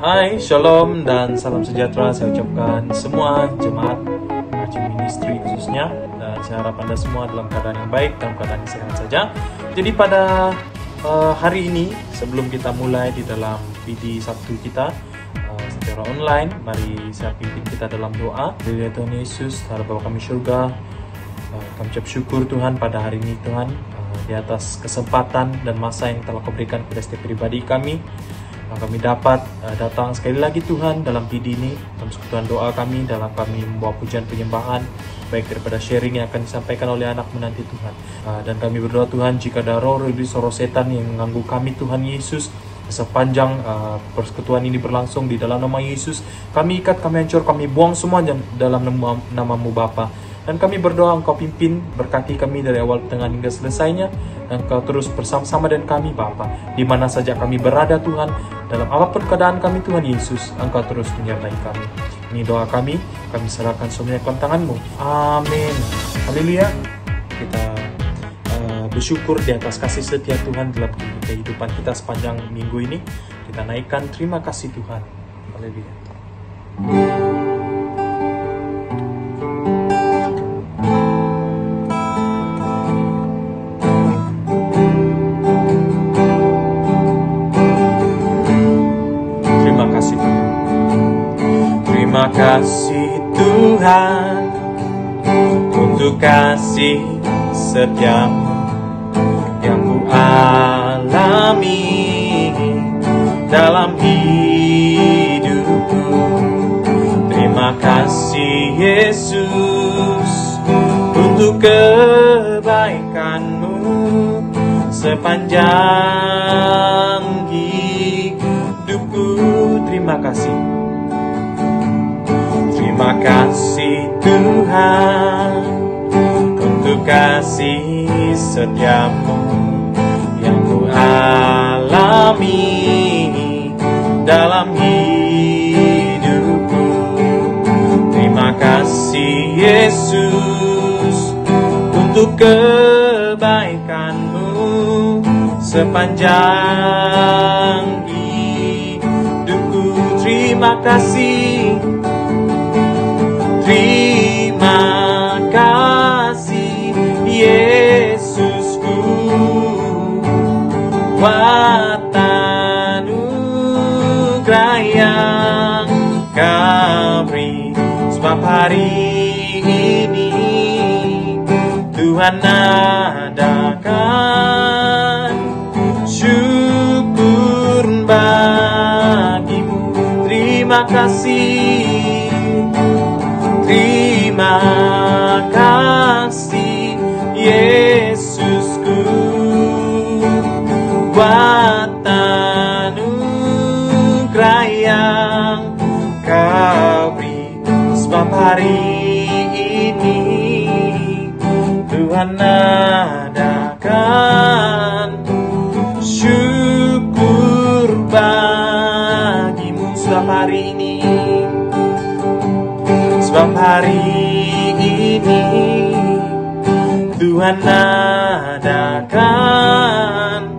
Hai, shalom dan salam sejahtera saya ucapkan semua jemaat Marching Ministry khususnya, dan saya harap Anda semua dalam keadaan yang baik, dalam keadaan yang sehat saja. Jadi pada hari ini, sebelum kita mulai di dalam PD Sabtu kita secara online, mari saya pimpin kita dalam doa. Haleluya Tuhan Yesus, harap Bapa kami syurga, kami ucap syukur Tuhan pada hari ini Tuhan, di atas kesempatan dan masa yang telah Kau berikan kepada setiap pribadi kami. Kami dapat datang sekali lagi Tuhan dalam PD ini, dalam persekutuan doa kami, dalam kami membawa pujian penyembahan, baik daripada sharing yang akan disampaikan oleh anak menanti Tuhan. Dan kami berdoa Tuhan, jika ada roh setan yang mengganggu kami Tuhan Yesus, sepanjang persekutuan ini berlangsung di dalam nama Yesus, kami ikat, kami hancur, kami buang semuanya dalam namamu Bapa. Dan kami berdoa Engkau pimpin, berkati kami dari awal, tengah hingga selesainya. Dan Engkau terus bersama-sama dengan kami Bapa. Di mana saja kami berada Tuhan, dalam apapun keadaan kami Tuhan Yesus, Engkau terus menyertai kami. Ini doa kami serahkan semuanya ke tangan-Mu. Amin. Haleluya. Kita bersyukur di atas kasih setia Tuhan dalam kehidupan kita sepanjang minggu ini. Kita naikkan terima kasih Tuhan. Haleluya. Terima kasih Tuhan untuk kasih setiamu yang ku alami dalam hidupku. Terima kasih Yesus untuk kebaikan-Mu sepanjang hidupku. Terima kasih. Terima kasih Tuhan untuk kasih setiamu yang ku alami dalam hidupku. Terima kasih Yesus untuk kebaikan-Mu sepanjang hidupku. Terima kasih. Terima kasih Yesusku, buat anugerah yang Kau beri. Sebab hari ini Tuhan adakan syukur bagi-Mu. Terima kasih. Terima kasih Yesusku, buat anugerah yang Kau beri. Sebab hari ini Tuhan adakan syukur bagi-Mu. Sebab hari ini, sebab hari ini Tuhan adakan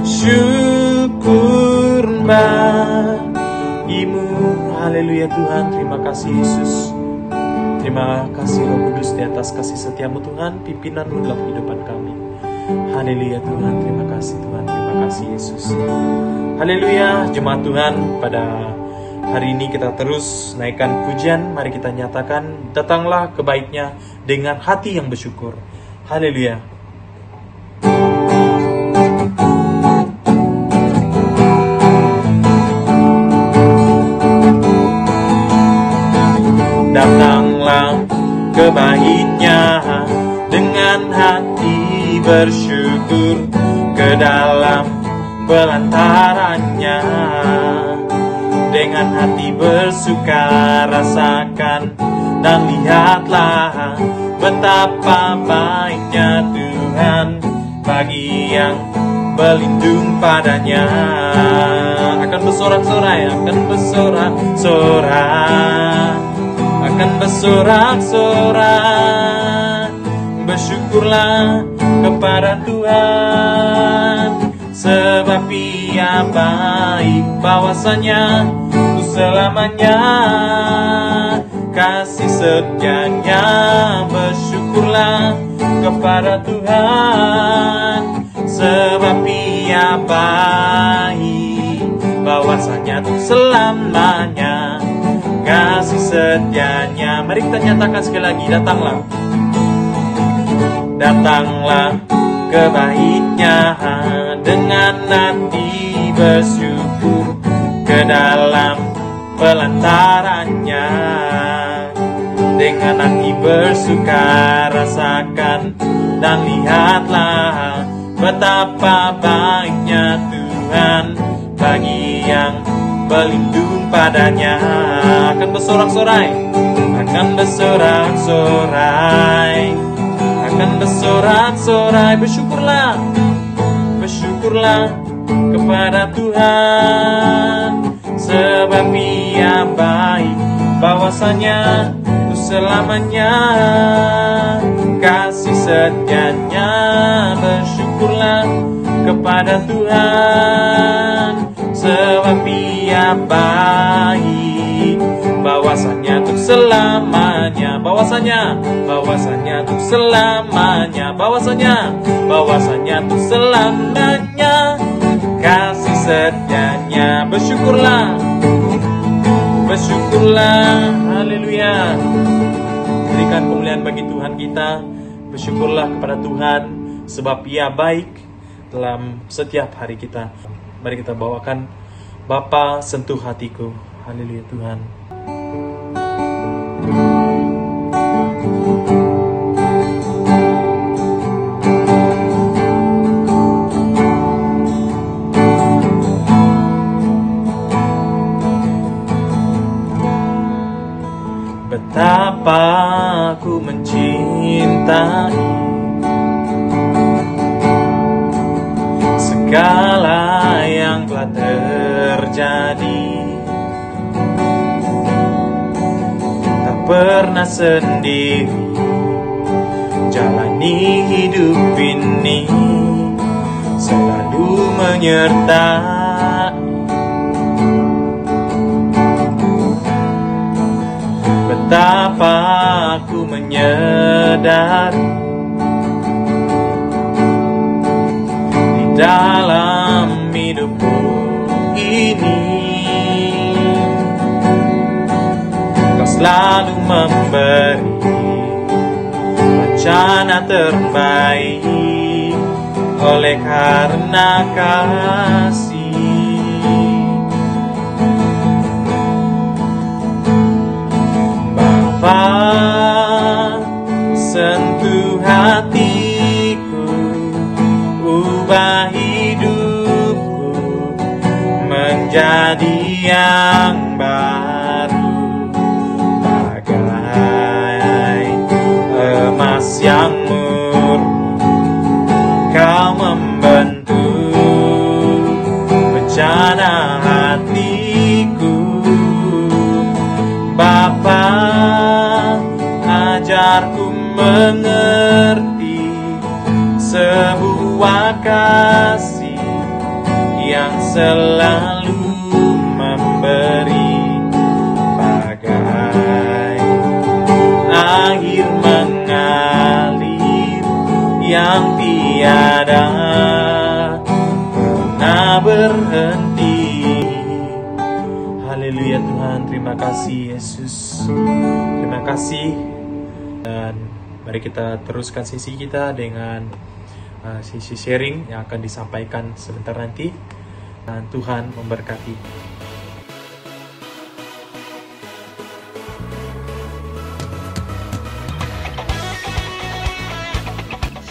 syukur bagi-Mu. Haleluya Tuhan, terima kasih Yesus. Terima kasih Roh Kudus di atas kasih setiamu Tuhan, pimpinan-Mu dalam kehidupan kami. Haleluya Tuhan, terima kasih Tuhan, terima kasih Yesus. Haleluya jemaat Tuhan, pada hari ini kita terus naikkan pujian. Mari kita nyatakan, datanglah ke baik-Nya dengan hati yang bersyukur. Haleluya. Datanglah ke baik-Nya dengan hati bersyukur, ke dalam pelantarannya dengan hati bersuka rasakan dan lihatlah betapa baiknya Tuhan bagi yang berlindung padanya. Akan bersorak-sorai, akan bersorak-sorai, akan bersorak-sorai. Bersyukurlah kepada Tuhan sebab Ia baik, bahwasanya untuk selamanya kasih setianya. Bersyukurlah kepada Tuhan, sebab Ia baik, bahwasanya untuk selamanya kasih setianya. Mari kita nyatakan sekali lagi, datanglah, datanglah ke bait-Nya dengan hati bersyukur, ke dalam pelantarannya dengan hati bersuka. Rasakan dan lihatlah betapa baiknya Tuhan bagi yang berlindung padanya. Akan bersorak-sorai, akan bersorak-sorai, akan bersorak-sorai. Bersyukurlah, bersyukurlah kepada Tuhan, sebab Ia baik, bahwasanya untuk selamanya kasih setianya. Bersyukurlah kepada Tuhan, sebab Ia baik, bahwasanya untuk selamanya, bahwasanya untuk selamanya, bahwasanya untuk selamanya kasih setianya. Bersyukurlah, bersyukurlah, haleluya. Berikan kemuliaan bagi Tuhan kita. Bersyukurlah kepada Tuhan, sebab Ia baik dalam setiap hari kita. Mari kita bawakan Bapa sentuh hatiku. Haleluya Tuhan. Betapa aku mencintai segala yang telah terjadi. Tak pernah sendiri jalani hidup ini, selalu menyertai. Betapa aku menyadari di dalam hidupku ini Kau selalu memberi rencana terbaik oleh karena kasih. Bapa, sentuh hatiku, ubah hidupku menjadi yang baru, bagai emas yang murni. Kau membentuk rencana hatiku. Bapa, ajarku mengerti sebuah kasih yang selalu memberi, bagai air mengalir yang tiada pernah berhenti. Haleluya Tuhan, terima kasih Yesus, terima kasih. Dan mari kita teruskan sesi kita dengan sesi sharing yang akan disampaikan sebentar nanti. Dan Tuhan memberkati.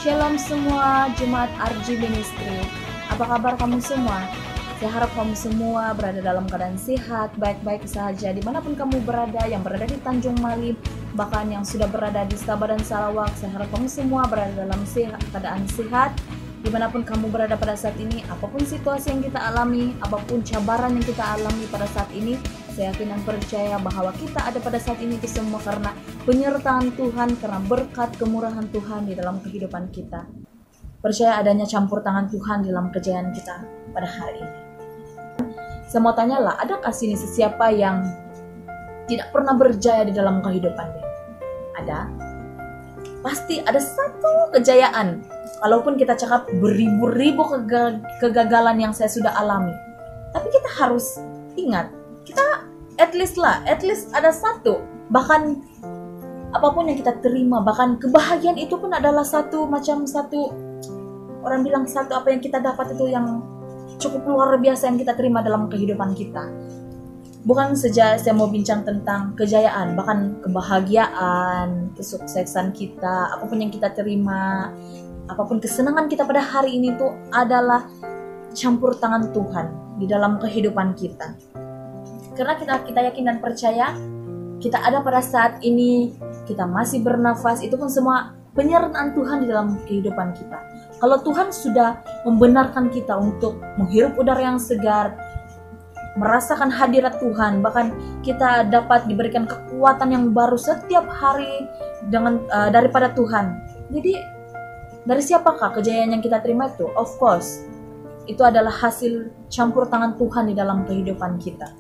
Shalom semua Jemaat RG Ministry. Apa kabar kamu semua? Saya harap kamu semua berada dalam keadaan sehat, baik-baik saja dimanapun kamu berada, yang berada di Tanjung Malim, bahkan yang sudah berada di Sabah dan Sarawak. Saya harap kamu semua berada dalam keadaan sehat, dimanapun kamu berada pada saat ini. Apapun situasi yang kita alami, apapun cabaran yang kita alami pada saat ini, saya yakin dan percaya bahwa kita ada pada saat ini itu semua karena penyertaan Tuhan, karena berkat kemurahan Tuhan di dalam kehidupan kita. percaya adanya campur tangan Tuhan dalam kejayaan kita pada hari ini. Saya mau tanyalah, adakah sini sesiapa yang tidak pernah berjaya di dalam kehidupannya? Ada? Pasti ada satu kejayaan. Walaupun kita cakap beribu-ribu kegagalan yang saya sudah alami, tapi kita harus ingat, kita at least ada satu. Bahkan apapun yang kita terima, bahkan kebahagiaan itu pun adalah satu orang bilang satu apa yang kita dapat itu yang cukup luar biasa yang kita terima dalam kehidupan kita. Bukan saja saya mau bincang tentang kejayaan, bahkan kebahagiaan, kesuksesan kita, apapun yang kita terima, apapun kesenangan kita pada hari ini itu adalah campur tangan Tuhan di dalam kehidupan kita. Karena kita yakin dan percaya, kita ada pada saat ini, kita masih bernafas, itu pun semua penyertaan Tuhan di dalam kehidupan kita. Kalau Tuhan sudah membenarkan kita untuk menghirup udara yang segar, merasakan hadirat Tuhan, bahkan kita dapat diberikan kekuatan yang baru setiap hari daripada Tuhan. Jadi dari siapakah kejayaan yang kita terima itu? Of course, itu adalah hasil campur tangan Tuhan di dalam kehidupan kita.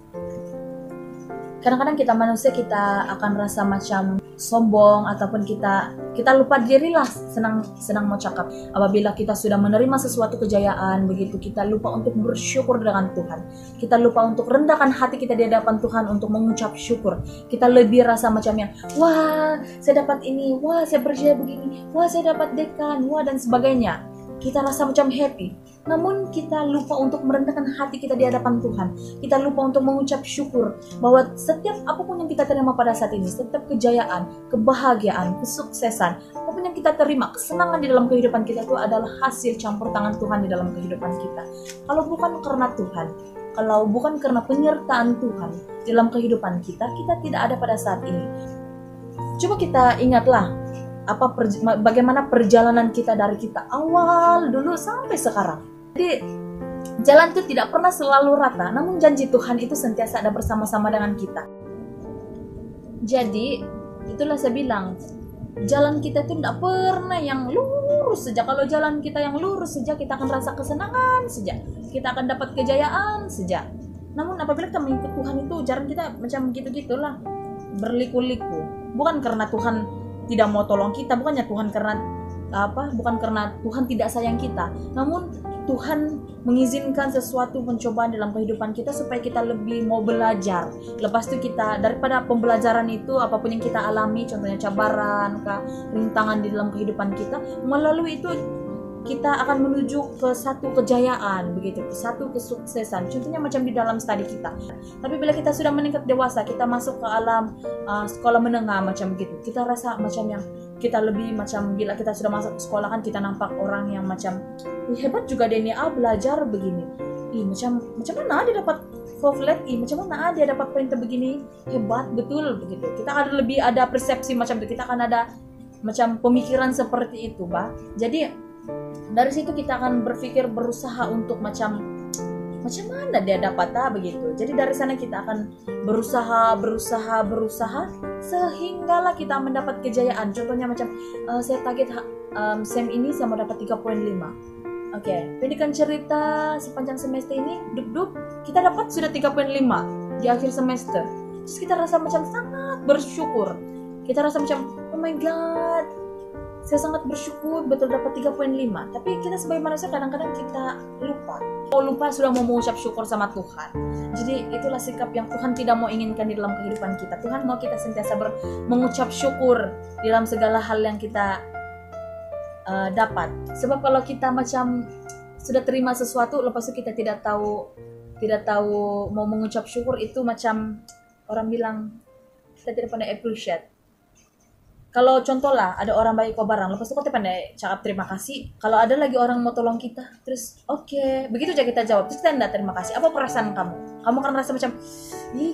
Kadang-kadang kita manusia, kita akan rasa macam sombong ataupun kita lupa diri lah, senang mau cakap. Apabila kita sudah menerima sesuatu kejayaan, begitu kita lupa untuk bersyukur dengan Tuhan. Kita lupa untuk rendahkan hati kita di hadapan Tuhan untuk mengucap syukur. Kita lebih rasa macam yang, wah saya dapat ini, wah saya berjaya begini, wah saya dapat dekan, wah dan sebagainya. Kita rasa macam happy, namun kita lupa untuk merendahkan hati kita di hadapan Tuhan. Kita lupa untuk mengucap syukur bahwa setiap apapun yang kita terima pada saat ini, setiap kejayaan, kebahagiaan, kesuksesan, apapun yang kita terima, kesenangan di dalam kehidupan kita itu adalah hasil campur tangan Tuhan di dalam kehidupan kita. Kalau bukan karena Tuhan, kalau bukan karena penyertaan Tuhan dalam kehidupan kita, kita tidak ada pada saat ini. Coba kita ingatlah, bagaimana perjalanan kita dari kita awal dulu sampai sekarang. Jadi jalan itu tidak pernah selalu rata, namun janji Tuhan itu sentiasa ada bersama-sama dengan kita. Jadi itulah saya bilang, jalan kita itu tidak pernah yang lurus saja. Kalau jalan kita yang lurus saja, kita akan rasa kesenangan saja, kita akan dapat kejayaan saja. Namun apabila kita mengikut Tuhan itu, jalan kita macam gitu-gitulah, berliku-liku. Bukan karena Tuhan tidak mau tolong kita, bukan karena Tuhan tidak sayang kita, namun Tuhan mengizinkan sesuatu pencobaan dalam kehidupan kita supaya kita lebih mau belajar. Lepas itu kita, daripada pembelajaran itu, apapun yang kita alami, contohnya cabaran, rintangan di dalam kehidupan kita, melalui itu kita akan menuju ke satu kejayaan, begitu, ke satu kesuksesan. Contohnya macam di dalam studi kita. Tapi bila kita sudah meningkat dewasa, kita masuk ke alam sekolah menengah macam begitu, kita rasa macam yang kita lebih macam, bila kita sudah masuk ke sekolah kan kita nampak orang yang macam hebat juga dia belajar begini. Macam mana dia dapat flat, macam mana dia dapat pointer begini, hebat betul begitu. Kita akan lebih ada persepsi macam itu, kita akan ada macam pemikiran seperti itu, bah. Jadi dari situ kita akan berpikir, berusaha untuk macam mana dia dapat begitu. Jadi dari sana kita akan berusaha sehinggalah kita mendapat kejayaan. Contohnya macam saya target SEM ini saya mau dapat 3.5. Oke, pendidikan cerita sepanjang semester ini kita dapat sudah 3.5 di akhir semester. Terus kita rasa macam sangat bersyukur. Kita rasa macam, oh my god, saya sangat bersyukur betul dapat 3.5. Tapi kita sebagai manusia kadang-kadang kita lupa sudah mau mengucap syukur sama Tuhan. Jadi itulah sikap yang Tuhan tidak mau inginkan di dalam kehidupan kita. Tuhan mau kita sentiasa mengucap syukur di dalam segala hal yang kita dapat. Sebab kalau kita macam sudah terima sesuatu, lepas itu kita tidak tahu mau mengucap syukur, itu macam orang bilang kita tidak pandai appreciate. Kalau contoh lah, ada orang baik kau barang, lepas itu kau pandai cakap terima kasih. Kalau ada lagi orang mau tolong kita, terus oke, begitu aja kita jawab, terus kita tidak terima kasih. Apa perasaan kamu? Kamu akan rasa macam,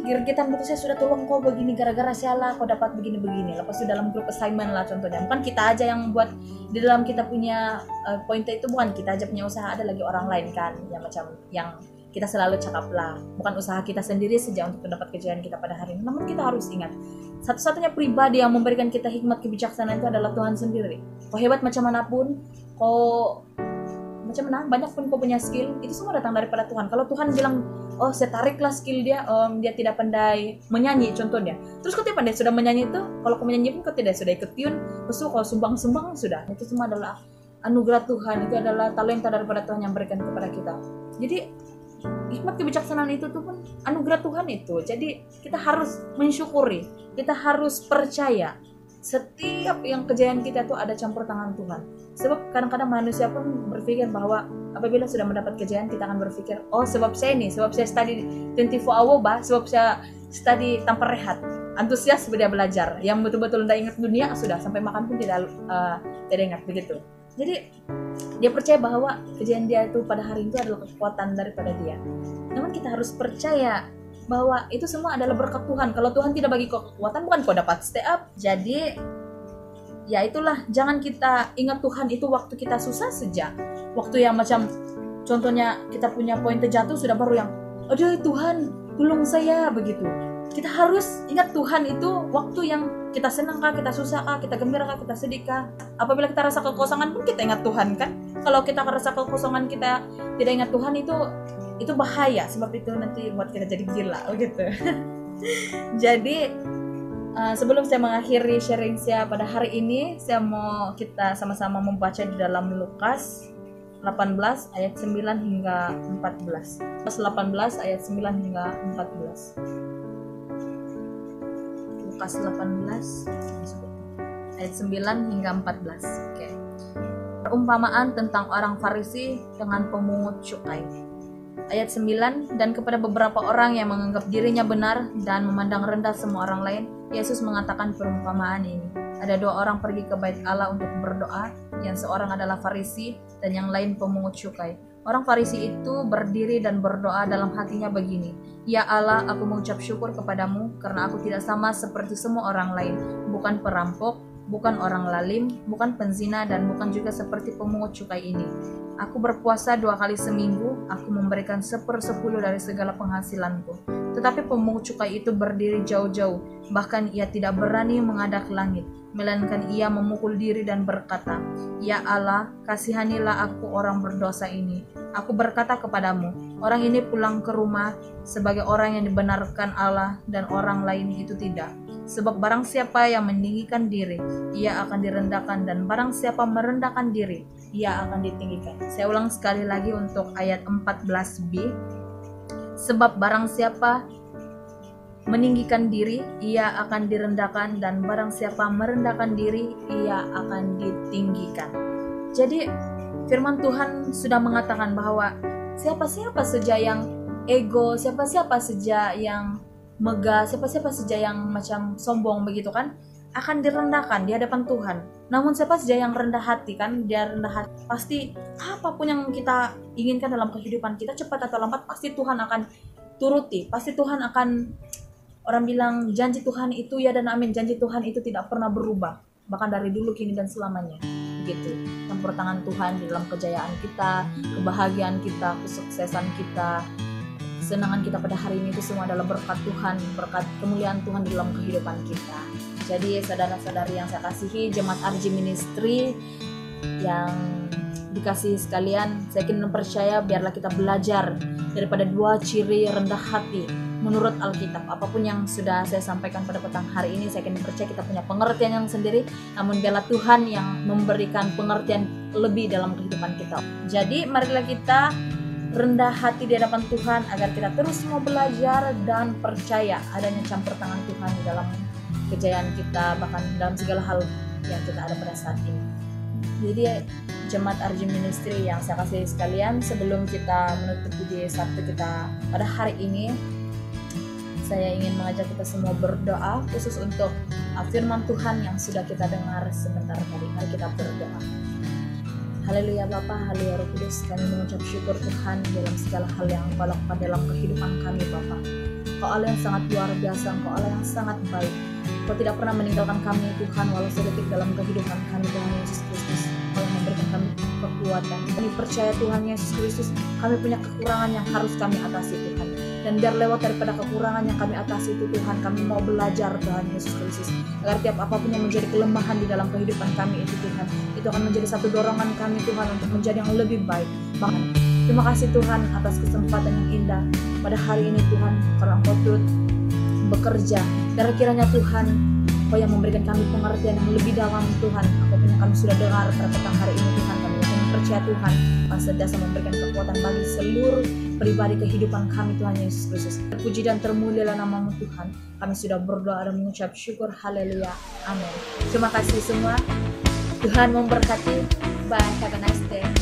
gergetan, betul saya sudah tolong kau begini, gara-gara salah kau dapat begini-begini. Lepas itu dalam grup assignment lah contohnya, bukan kita aja yang buat di dalam kita punya pointer itu, bukan kita aja punya usaha, ada lagi orang lain kan, yang macam yang kita selalu cakaplah, bukan usaha kita sendiri saja untuk mendapat kejayaan kita pada hari ini. Namun kita harus ingat, satu-satunya pribadi yang memberikan kita hikmat kebijaksanaan itu adalah Tuhan sendiri. Kau hebat macam manapun, kau macam mana, banyak pun kau punya skill, itu semua datang daripada Tuhan. Kalau Tuhan bilang, oh saya tariklah skill dia, dia tidak pandai menyanyi contohnya, terus kau tidak pandai sudah menyanyi itu, kalau kau menyanyi pun kau tidak sudah ikut tune, terus kau sumbang-sumbang sudah, itu semua adalah anugerah Tuhan, itu adalah talenta daripada Tuhan yang berikan kepada kita. Jadi hikmat kebijaksanaan itu tuh pun anugerah Tuhan itu. Jadi kita harus mensyukuri, kita harus percaya setiap yang kejayaan kita itu ada campur tangan Tuhan. Sebab kadang-kadang manusia pun berpikir bahwa apabila sudah mendapat kejayaan kita akan berpikir, oh sebab saya study 24 hour sebab saya study tanpa rehat, antusias dia belajar, yang betul-betul tidak ingat dunia sudah sampai makan pun tidak ingat begitu. Jadi dia percaya bahwa kejayaan dia itu pada hari itu adalah kekuatan daripada dia. Namun kita harus percaya bahwa itu semua adalah berkat Tuhan. Kalau Tuhan tidak bagi kau kekuatan, bukan kau dapat stay up. Jadi ya itulah, jangan kita ingat Tuhan itu waktu kita susah saja. Waktu yang macam contohnya kita punya poin terjatuh sudah baru yang, aduh Tuhan tolong saya begitu. Kita harus ingat Tuhan itu waktu yang kita senang kah, kita susah kah, kita gembira kah, kita sedih kah. Apabila kita rasa kekosongan pun kita ingat Tuhan kan. Kalau kita rasa kekosongan kita tidak ingat Tuhan itu bahaya, sebab itu nanti buat kita jadi gila gitu. Jadi sebelum saya mengakhiri sharing saya pada hari ini, saya mau kita sama-sama membaca di dalam Lukas 18 ayat 9 hingga 14. Lukas 18 ayat 9 hingga 14. Lukas 18 ayat 9 hingga 14. Oke. Perumpamaan tentang orang Farisi dengan pemungut cukai. Ayat 9, dan kepada beberapa orang yang menganggap dirinya benar dan memandang rendah semua orang lain, Yesus mengatakan perumpamaan ini. Ada dua orang pergi ke bait Allah untuk berdoa, yang seorang adalah Farisi dan yang lain pemungut cukai. Orang Farisi itu berdiri dan berdoa dalam hatinya begini, ya Allah, aku mengucap syukur kepadamu karena aku tidak sama seperti semua orang lain, bukan perampok, bukan orang lalim, bukan penzina, dan bukan juga seperti pemungut cukai ini. Aku berpuasa 2 kali seminggu, aku memberikan 1/10 dari segala penghasilanku. Tetapi pemungut cukai itu berdiri jauh-jauh, bahkan ia tidak berani menghadap langit, melainkan ia memukul diri dan berkata, ya Allah, kasihanilah aku orang berdosa ini. Aku berkata kepadamu, orang ini pulang ke rumah sebagai orang yang dibenarkan Allah dan orang lain itu tidak. Sebab barang siapa yang meninggikan diri, ia akan direndahkan, dan barang siapa merendahkan diri, ia akan ditinggikan. Saya ulang sekali lagi untuk ayat 14b. Sebab barang siapa meninggikan diri, ia akan direndahkan, dan barang siapa merendahkan diri, ia akan ditinggikan. Jadi firman Tuhan sudah mengatakan bahwa siapa-siapa saja yang ego, siapa-siapa saja yang megah, siapa-siapa saja yang macam sombong begitu kan, akan direndahkan di hadapan Tuhan. Namun siapa saja yang rendah hati kan, dia rendah hati, pasti apapun yang kita inginkan dalam kehidupan kita, cepat atau lambat pasti Tuhan akan turuti. Pasti Tuhan akan, orang bilang janji Tuhan itu ya dan amin, janji Tuhan itu tidak pernah berubah, bahkan dari dulu, kini, dan selamanya begitu. Campur tangan Tuhan di dalam kejayaan kita, kebahagiaan kita, kesuksesan kita, kesenangan kita pada hari ini, itu semua adalah berkat Tuhan, berkat kemuliaan Tuhan di dalam kehidupan kita. Jadi saudara-saudari yang saya kasihi, jemaat RJ Ministry yang dikasihi sekalian, saya ingin percaya biarlah kita belajar daripada 2 ciri rendah hati menurut Alkitab. Apapun yang sudah saya sampaikan pada petang hari ini, saya ingin percaya kita punya pengertian yang sendiri, namun biarlah Tuhan yang memberikan pengertian lebih dalam kehidupan kita. Jadi marilah kita rendah hati di hadapan Tuhan agar kita terus mau belajar dan percaya adanya campur tangan Tuhan di dalam kejayaan kita, bahkan dalam segala hal yang kita ada pada saat ini. Jadi jemaat RJ Ministry yang saya kasih sekalian, sebelum kita menutup video Sabtu kita pada hari ini, saya ingin mengajak kita semua berdoa khusus untuk firman Tuhan yang sudah kita dengar sebentar tadi. Mari kita berdoa. Haleluya Bapa, haleluya Roh Kudus, kami mengucap syukur Tuhan dalam segala hal yang Engkau lakukan dalam kehidupan kami Bapa. Engkau Allah yang sangat luar biasa, Engkau Allah yang sangat baik. Engkau tidak pernah meninggalkan kami Tuhan, walau sedetik dalam kehidupan kami Tuhan Yesus Kristus. Engkau yang memberikan kami kekuatan. Kami percaya Tuhan Yesus Kristus, kami punya kekurangan yang harus kami atasi Tuhan. Dan biar lewat daripada kekurangan yang kami atasi itu Tuhan, kami mau belajar Tuhan Yesus Kristus, agar tiap apapun yang menjadi kelemahan di dalam kehidupan kami itu Tuhan, itu akan menjadi satu dorongan kami Tuhan untuk menjadi yang lebih baik. Bahkan terima kasih Tuhan atas kesempatan yang indah pada hari ini Tuhan, karena Engkau turut bekerja. Dan kiranya Tuhan, Engkau yang memberikan kami pengertian yang lebih dalam Tuhan, apapun yang kami sudah dengar pada petang hari ini Tuhan, kami percaya Tuhan akan senantiasa memberikan kekuatan bagi seluruh pribadi kehidupan kami Tuhan Yesus Kristus. Terpuji dan termulialah nama-Mu Tuhan. Kami sudah berdoa dan mengucap syukur. Haleluya. Amin. Terima kasih semua. Tuhan memberkati. Bye. Have a nice day.